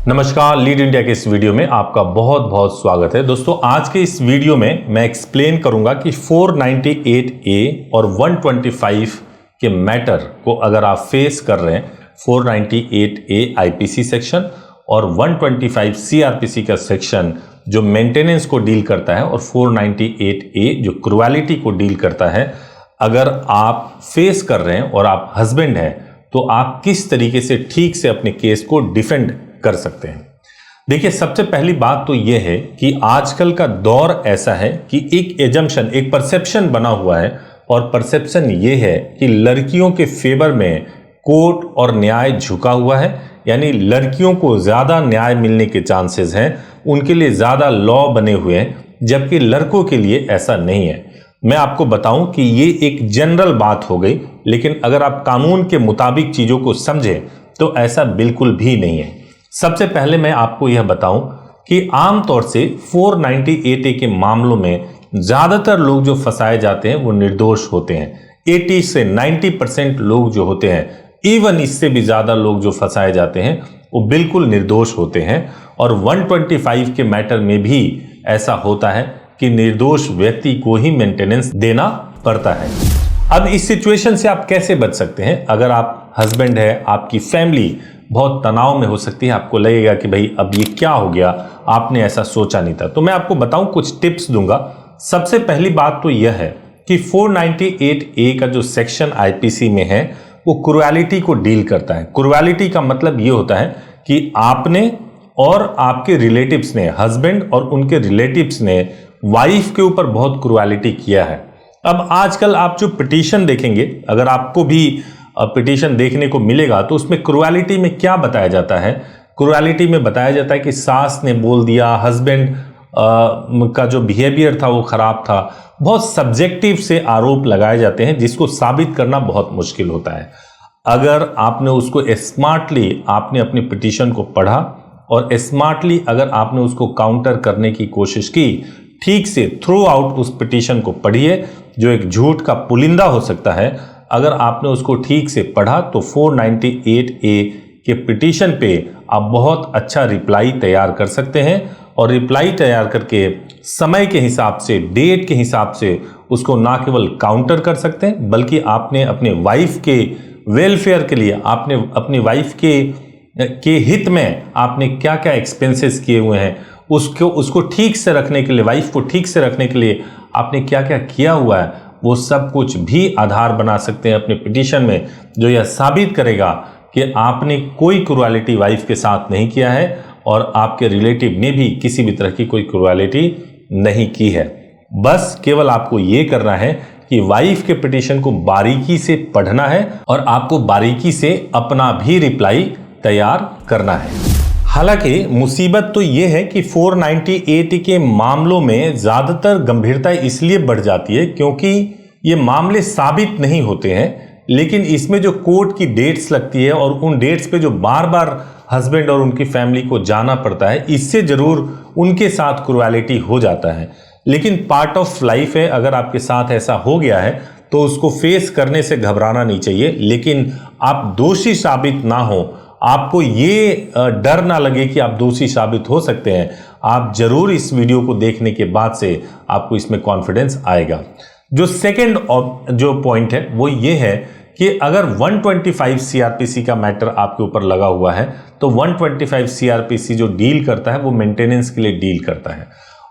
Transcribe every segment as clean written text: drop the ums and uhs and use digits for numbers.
नमस्कार, lead India के इस वीडियो में आपका बहुत बहुत स्वागत है। दोस्तों, आज के इस वीडियो में मैं एक्सप्लेन करूंगा कि 498A और 125 के मैटर को अगर आप फेस कर रहे हैं, 498A आईपीसी सेक्शन और 125 सीआरपीसी का सेक्शन जो मेंटेनेंस को डील करता है और 498A जो क्रुएलिटी को डील करता है, अगर आप फेस कर रहे हैं और आप हस्बैंड हैं तो आप किस तरीके से ठीक से अपने केस को डिफेंड कर सकते हैं। देखिए, सबसे पहली बात तो यह है कि आजकल का दौर ऐसा है कि एक एजम्पशन, एक परसेप्शन बना हुआ है और परसेप्शन यह है कि लड़कियों के फेवर में कोर्ट और न्याय झुका हुआ है, यानी लड़कियों को ज्यादा न्याय मिलने के चांसेस हैं, उनके लिए ज्यादा लॉ बने हुए हैं, जबकि लड़कों के लिए ऐसा नहीं है। मैं आपको बताऊं कि ये एक जनरल बात हो गई, लेकिन अगर आप कानून के मुताबिक चीजों को समझें तो ऐसा बिल्कुल भी नहीं है। सबसे पहले मैं आपको यह बताऊं कि आमतौर से 498A के मामलों में ज्यादातर लोग जो फंसाए जाते हैं वो निर्दोष होते हैं। 80 से 90% लोग जो होते हैं, इवन इससे भी ज्यादा लोग जो फंसाए जाते हैं वो बिल्कुल निर्दोष होते हैं। और 125 के मैटर में भी ऐसा होता है कि निर्दोष व्यक्ति को ही मेंटेनेंस देना पड़ता है। अब इस सिचुएशन से आप कैसे बच सकते हैं? अगर आप हस्बैंड है, आपकी फैमिली बहुत तनाव में हो सकती है, आपको लगेगा कि भाई अब ये क्या हो गया, आपने ऐसा सोचा नहीं था, तो मैं आपको बताऊं, कुछ टिप्स दूंगा। सबसे पहली बात तो यह है कि 498A का जो सेक्शन आईपीसी में है वो क्रुएलिटी को डील करता है। क्रुएलिटी का मतलब ये होता है कि आपने और आपके रिलेटिव्स ने, हस्बैंड और उनके रिलेटिव्स ने वाइफ के ऊपर बहुत क्रुएलिटी किया है। अब आजकल आप जो पिटीशन देखेंगे, अगर आपको भी पिटीशन देखने को मिलेगा तो उसमें क्रुएलिटी में क्या बताया जाता है? क्रुएलिटी में बताया जाता है कि सास ने बोल दिया, हस्बैंड का जो बिहेवियर था वो खराब था। बहुत सब्जेक्टिव से आरोप लगाए जाते हैं जिसको साबित करना बहुत मुश्किल होता है। अगर आपने उसको स्मार्टली, आपने अपनी पिटीशन को पढ़ा और स्मार्टली अगर आपने उसको काउंटर करने की कोशिश की, ठीक से थ्रू आउट उस पिटीशन को पढ़िए जो एक झूठ का पुलिंदा हो सकता है, अगर आपने उसको ठीक से पढ़ा तो 498A के पिटीशन पे आप बहुत अच्छा रिप्लाई तैयार कर सकते हैं। और रिप्लाई तैयार करके समय के हिसाब से, डेट के हिसाब से उसको ना केवल काउंटर कर सकते हैं, बल्कि आपने अपने वाइफ के वेलफेयर के लिए, आपने अपनी वाइफ के हित में आपने क्या क्या एक्सपेंसेस किए हुए हैं, उसको ठीक से रखने के लिए, वाइफ को ठीक से रखने के लिए आपने क्या क्या किया हुआ है, वो सब कुछ भी आधार बना सकते हैं अपने पिटीशन में, जो यह साबित करेगा कि आपने कोई क्रुएलिटी वाइफ के साथ नहीं किया है और आपके रिलेटिव ने भी किसी भी तरह की कोई क्रुएलिटी नहीं की है। बस केवल आपको ये करना है कि वाइफ के पिटीशन को बारीकी से पढ़ना है और आपको बारीकी से अपना भी रिप्लाई तैयार करना है। हालांकि मुसीबत तो यह है कि 498A के मामलों में ज्यादातर गंभीरता इसलिए बढ़ जाती है क्योंकि ये मामले साबित नहीं होते हैं, लेकिन इसमें जो कोर्ट की डेट्स लगती है और उन डेट्स पे जो बार बार हस्बैंड और उनकी फैमिली को जाना पड़ता है, इससे जरूर उनके साथ क्रुएलिटी हो जाता है। लेकिन पार्ट ऑफ लाइफ है, अगर आपके साथ ऐसा हो गया है तो उसको फेस करने से घबराना नहीं चाहिए। लेकिन आप दोषी साबित ना हो, आपको ये डर ना लगे कि आप दोषी साबित हो सकते हैं, आप जरूर इस वीडियो को देखने के बाद से आपको इसमें कॉन्फिडेंस आएगा। जो सेकंड जो पॉइंट है वो ये है कि अगर 125 सीआरपीसी का मैटर आपके ऊपर लगा हुआ है तो 125 सीआरपीसी जो डील करता है वो मेंटेनेंस के लिए डील करता है।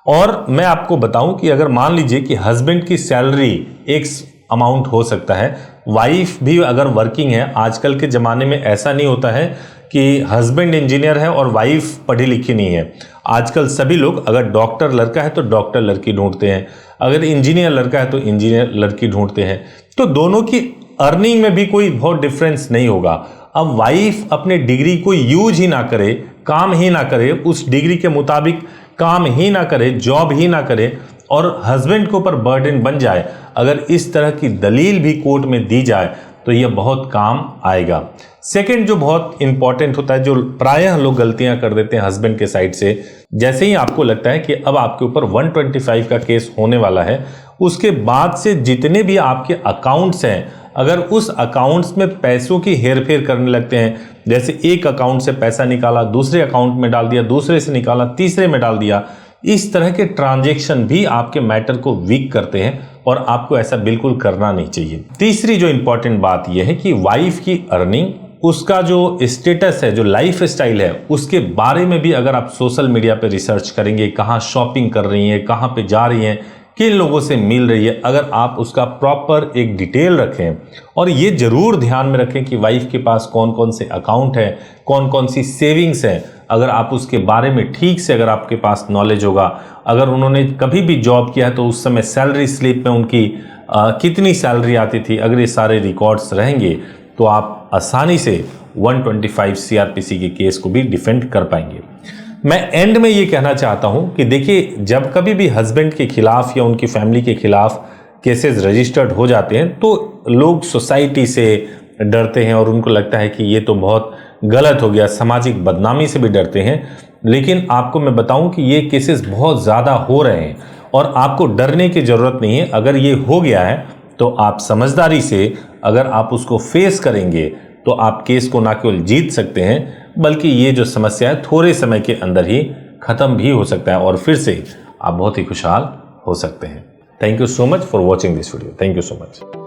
और मैं आपको बताऊं कि अगर मान लीजिए कि हस्बैंड की सैलरी एक अमाउंट हो सकता है, वाइफ भी अगर वर्किंग है, आजकल के ज़माने में ऐसा नहीं होता है कि हस्बैंड इंजीनियर है और वाइफ पढ़ी लिखी नहीं है। आजकल सभी लोग, अगर डॉक्टर लड़का है तो डॉक्टर लड़की ढूंढते हैं, अगर इंजीनियर लड़का है तो इंजीनियर लड़की ढूंढते हैं, तो दोनों की अर्निंग में भी कोई बहुत डिफरेंस नहीं होगा। अब वाइफ अपने डिग्री को यूज ही ना करे, काम ही ना करे, उस डिग्री के मुताबिक काम ही ना करे, जॉब ही ना करे और हस्बैंड के ऊपर बर्डन बन जाए, अगर इस तरह की दलील भी कोर्ट में दी जाए तो यह बहुत काम आएगा। सेकंड जो बहुत इंपॉर्टेंट होता है, जो प्रायः लोग गलतियां कर देते हैं हस्बैंड के साइड से, जैसे ही आपको लगता है कि अब आपके ऊपर 125 का केस होने वाला है, उसके बाद से जितने भी आपके अकाउंट्स हैं, अगर उस अकाउंट्स में पैसों की हेरफेर करने लगते हैं, जैसे एक अकाउंट से पैसा निकाला, दूसरे अकाउंट में डाल दिया, दूसरे से निकाला, तीसरे में डाल दिया, इस तरह के ट्रांजैक्शन भी आपके मैटर को वीक करते हैं और आपको ऐसा बिल्कुल करना नहीं चाहिए। तीसरी जो इंपॉर्टेंट बात यह है कि वाइफ की अर्निंग, उसका जो स्टेटस है, जो लाइफ स्टाइल है, उसके बारे में भी अगर आप सोशल मीडिया पे रिसर्च करेंगे, कहाँ शॉपिंग कर रही हैं, कहाँ पे जा रही हैं, किन लोगों से मिल रही है, अगर आप उसका प्रॉपर एक डिटेल रखें और ये जरूर ध्यान में रखें कि वाइफ के पास कौन कौन से अकाउंट है, कौन कौन सी सेविंग्स हैं, अगर आप उसके बारे में ठीक से अगर आपके पास नॉलेज होगा, अगर उन्होंने कभी भी जॉब किया है तो उस समय सैलरी स्लिप में उनकी कितनी सैलरी आती थी, अगर ये सारे रिकॉर्ड्स रहेंगे तो आप आसानी से 125 सीआरपीसी के केस को भी डिफेंड कर पाएंगे। मैं एंड में ये कहना चाहता हूं कि देखिए, जब कभी भी हस्बैंड के खिलाफ या उनकी फैमिली के खिलाफ केसेस रजिस्टर्ड हो जाते हैं तो लोग सोसाइटी से डरते हैं और उनको लगता है कि ये तो बहुत गलत हो गया, सामाजिक बदनामी से भी डरते हैं। लेकिन आपको मैं बताऊं कि ये केसेस बहुत ज़्यादा हो रहे हैं और आपको डरने की ज़रूरत नहीं है। अगर ये हो गया है तो आप समझदारी से अगर आप उसको फेस करेंगे तो आप केस को ना केवल जीत सकते हैं, बल्कि ये जो समस्या है थोड़े समय के अंदर ही खत्म भी हो सकता है और फिर से आप बहुत ही खुशहाल हो सकते हैं। Thank you so much for watching this video. Thank you so much.